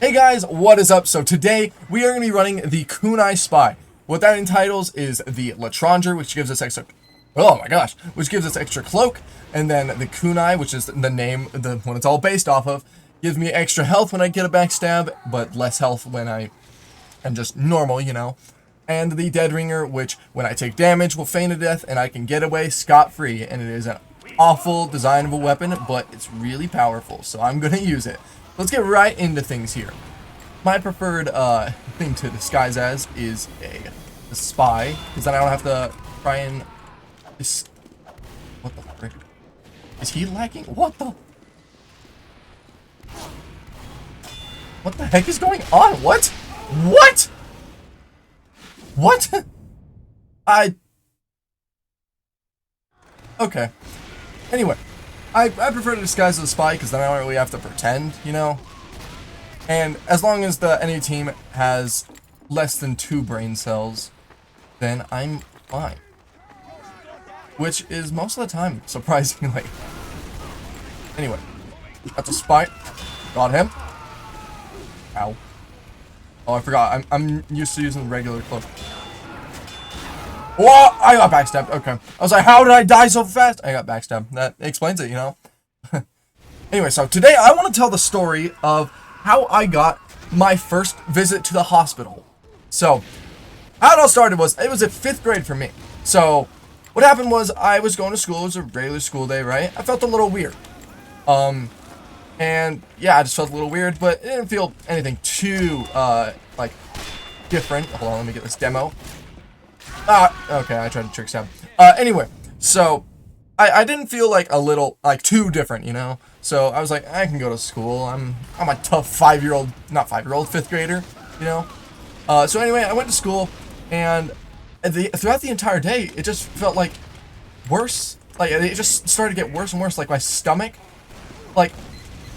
Hey guys, what is up? So today we are going to be running the Kunai Spy. What that entitles is the Latronger, which gives us extra, oh my gosh, which gives us extra cloak, and then the Kunai, which is the name, the what it's all based off of, gives me extra health when I get a backstab, but less health when I am just normal, you know. And the Dead Ringer, which when I take damage will feign to death, and I can get away scot-free, and it is an awful design of a weapon, but it's really powerful, so I'm going to use it. Let's get right into things here. My preferred thing to disguise as is a spy, because then I don't have to try and... What the frick? Is he lagging? What the heck is going on? What? What? What? Okay. Anyway. I prefer to disguise as a spy because then I don't really have to pretend, you know? And as long as the enemy team has less than 2 brain cells, then I'm fine. Which is most of the time, surprisingly. Anyway, that's a spy. Got him. Ow. Oh, I forgot. I'm used to using regular cloak. Whoa! I got backstabbed. Okay. I was like, how did I die so fast? I got backstabbed. That explains it, you know? Anyway, so today I want to tell the story of how I got my first visit to the hospital. So, how it all started was, it was at 5th grade for me. So, what happened was, I was going to school. It was a regular school day, right? I felt a little weird. And, yeah, I just felt a little weird, but it didn't feel anything too, like, different. Hold on, let me get this demo. Okay, I tried to trick stab. Anyway, so, I didn't feel like too different, you know? So, I was like, I can go to school. I'm a tough 5th grader, you know? So anyway, I went to school, and throughout the entire day, it just felt like worse. Like, it just started to get worse and worse. Like, my stomach, like,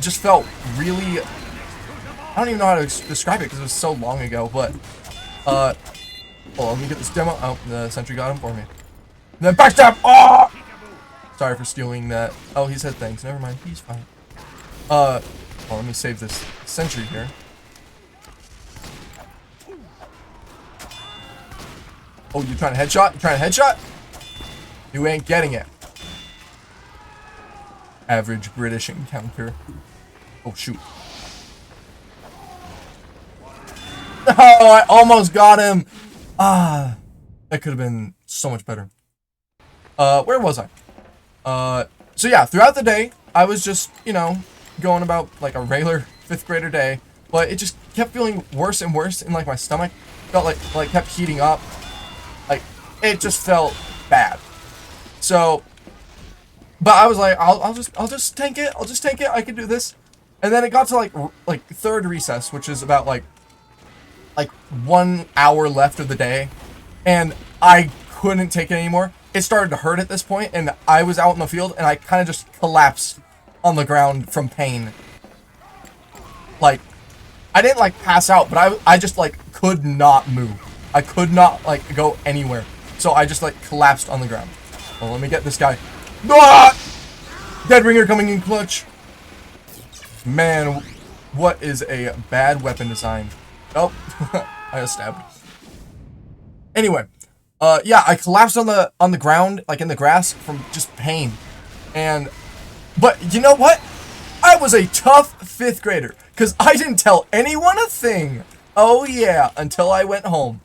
just felt really, I don't even know how to describe it because it was so long ago, but, hold on, let me get this demo. Oh, the sentry got him for me. And then backstab! Oh! Sorry for stealing that. Oh, he said thanks. Never mind. He's fine. Well, let me save this sentry here. Oh, you trying to headshot? You trying to headshot? You ain't getting it. Average British encounter. Oh, shoot. Oh, I almost got him. Ah, that could have been so much better. Where was I? So yeah, throughout the day, I was just, you know, going about like a regular 5th grader day, but it just kept feeling worse and worse in like my stomach. Felt like kept heating up. Like, it just felt bad. So, but I was like, I'll just tank it. I'll just tank it. I can do this. And then it got to like 3rd recess, which is about like 1 hour left of the day, and I couldn't take it anymore. It started to hurt at this point, and I was out in the field, and I kind of just collapsed on the ground from pain. Like, I didn't like pass out, but I just like could not move. I could not like go anywhere. So I just like collapsed on the ground. Well, let me get this guy. Ah! Dead Ringer coming in clutch. Man, what is a bad weapon design? Oh, I got stabbed. Anyway, yeah, I collapsed on the ground, like in the grass, from just pain. But you know what? I was a tough 5th grader, because I didn't tell anyone a thing. Oh yeah, until I went home.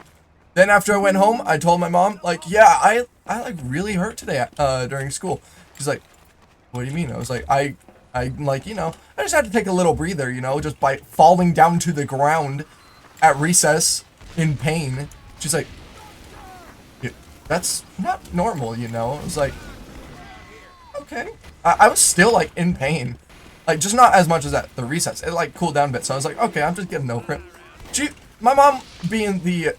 Then after I went home, I told my mom, like, yeah, I like really hurt today during school. She's like, what do you mean? I was like, I like, you know, I just had to take a little breather, you know, just by falling down to the ground at recess in pain. She's like, that's not normal, you know? I was like, okay. I was still like in pain. Like, just not as much as at the recess. It like cooled down a bit, so I was like, okay, I'm just getting over it. My mom, being the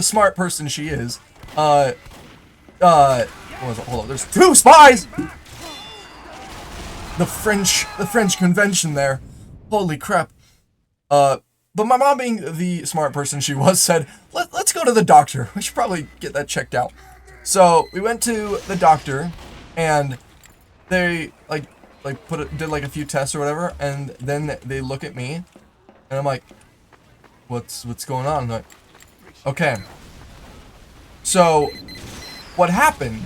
smart person she is, what was it? Hold on, there's 2 spies! The French convention there. Holy crap. But my mom, being the smart person she was, said, let's go to the doctor. We should probably get that checked out. So, we went to the doctor, and they, did like a few tests or whatever, and then they look at me, And I'm like, what's going on? I'm like, okay. So, what happened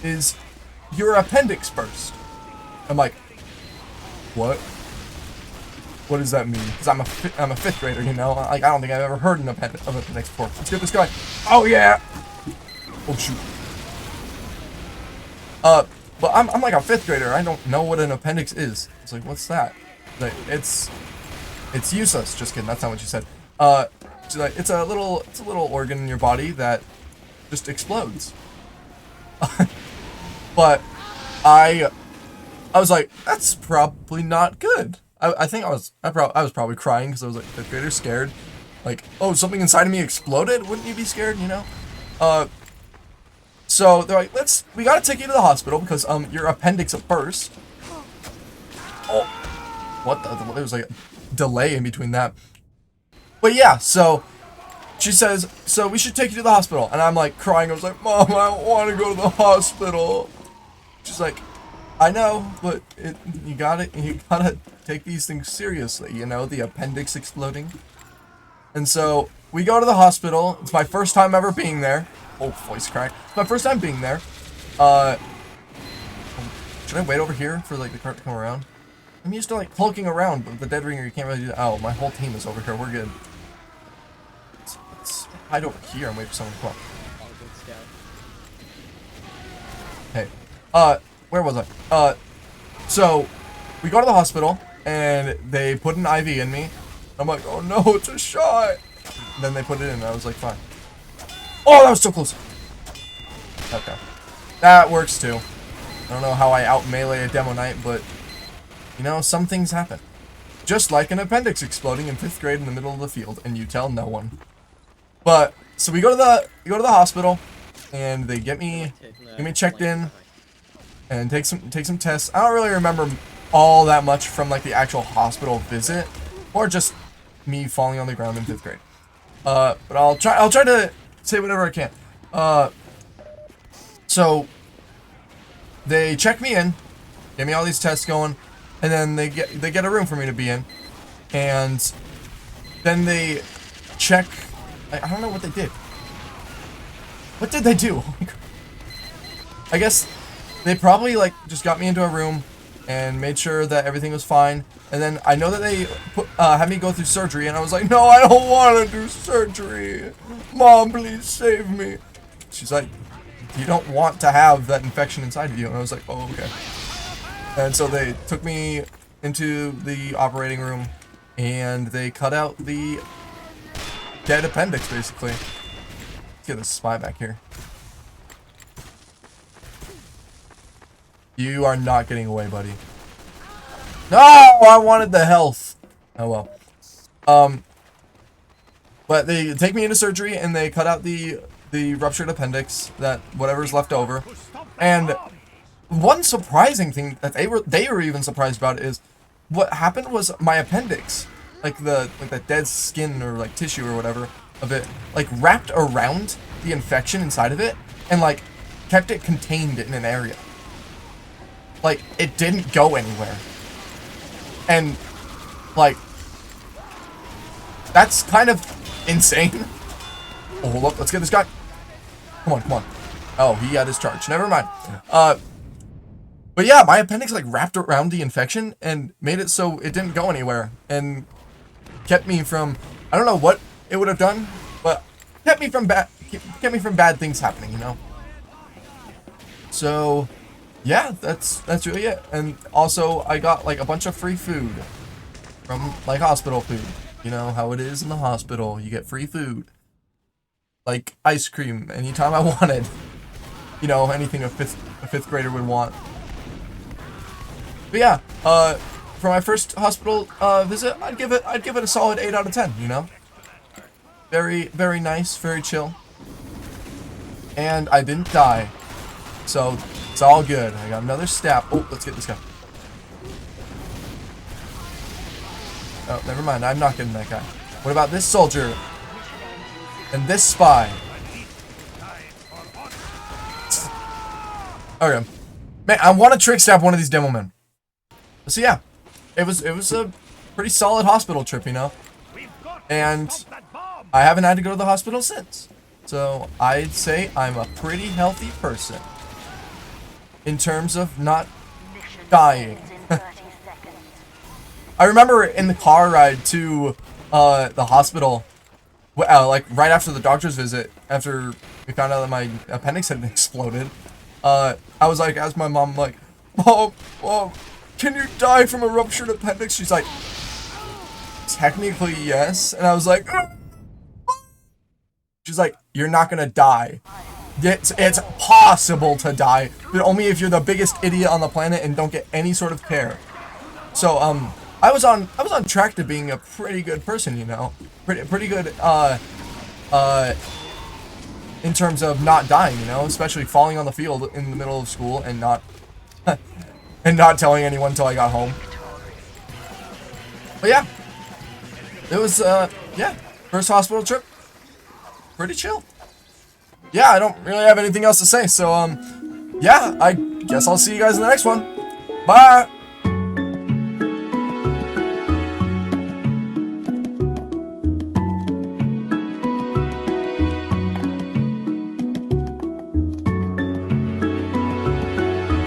is your appendix burst. I'm like, what? What does that mean? Because I'm a 5th grader, you know? Like, I don't think I've ever heard of an appendix before. Let's get this guy. Oh, yeah. Oh, shoot. But I'm like a 5th grader. I don't know what an appendix is. It's like, what's that? Like, it's useless. Just kidding. That's not what you said. So like, it's a little organ in your body that just explodes. But I was like, that's probably not good. I think I was probably crying because I was like 5th grader, scared. Like, oh, something inside of me exploded? Wouldn't you be scared, you know? So they're like, we gotta take you to the hospital because your appendix burst. Oh, what the? There was like a delay in between that. But yeah, so she says, so we should take you to the hospital, and I'm like crying. I was like, Mom, I don't want to go to the hospital. She's like, I know, but you gotta take these things seriously, you know, the appendix exploding. And so we go to the hospital. It's my first time ever being there. Oh, voice crack. It's my first time being there. Should I wait over here for like the cart to come around? I'm used to like hulking around, but with the dead ringer you can't really do that. Oh, my whole team is over here. We're good. Let's hide over here and wait for someone to come up. Hey. Where was I? So we go to the hospital and they put an IV in me. I'm like, oh no, it's a shot. And then they put it in and I was like, fine. Oh, that was so close. Okay. That works too. I don't know how I out melee a demo knight, but you know, some things happen. Just like an appendix exploding in 5th grade in the middle of the field, and you tell no one. But so we go to the hospital, and they get me checked in, and take some tests. I don't really remember all that much from like the actual hospital visit, or just me falling on the ground in 5th grade. But I'll try to say whatever I can. So they check me in, get me all these tests going, and then they get a room for me to be in, and then they check. I don't know what they did. What did they do? I guess they probably like just got me into a room and made sure that everything was fine. And then I know that they had me go through surgery, and I was like, no, I don't want to do surgery. Mom, please save me. She's like, you don't want to have that infection inside of you. And I was like, oh, okay. And so they took me into the operating room, and they cut out the dead appendix, basically. Let's get this spy back here. You are not getting away, buddy. No, I wanted the health. Oh well. But they take me into surgery and they cut out the ruptured appendix, that whatever's left over. And one surprising thing that they were even surprised about is what happened was my appendix, like the dead skin or like tissue or whatever of it, like wrapped around the infection inside of it and like kept it contained in an area. Like it didn't go anywhere. And, like, that's kind of insane. Oh, hold up. Let's get this guy. Come on, come on. Oh, he had his charge. Never mind. But yeah, my appendix, like, wrapped around the infection and made it so it didn't go anywhere. And kept me from, I don't know what it would have done, but kept me from bad things happening, you know? So yeah, that's really it. And also, I got like a bunch of free food from like hospital food. You know how it is in the hospital. You get free food, like ice cream, anytime I wanted. You know, anything a fifth grader would want. But yeah, for my first hospital visit, I'd give it a solid 8 out of 10. You know, very nice, very chill, and I didn't die, so. It's all good. I got another stab. Oh, let's get this guy. Oh, never mind. I'm not getting that guy. What about this soldier? And this spy? Okay. Man, I want to trick stab one of these demo men. So yeah, it was a pretty solid hospital trip, you know. And I haven't had to go to the hospital since. So I'd say I'm a pretty healthy person in terms of not dying. I remember in the car ride to the hospital, like right after the doctor's visit, after we found out that my appendix had exploded, I was like, asked my mom, like, Mom, can you die from a ruptured appendix? She's like, technically yes. And I was like, she's like, you're not gonna die. It's possible to die, but only if you're the biggest idiot on the planet and don't get any sort of care. So I was on track to being a pretty good person, you know, pretty good in terms of not dying, you know, especially falling on the field in the middle of school and not and not telling anyone until I got home. But yeah, it was yeah, first hospital trip, pretty chill. Yeah, I don't really have anything else to say, so yeah, I guess I'll see you guys in the next one. Bye.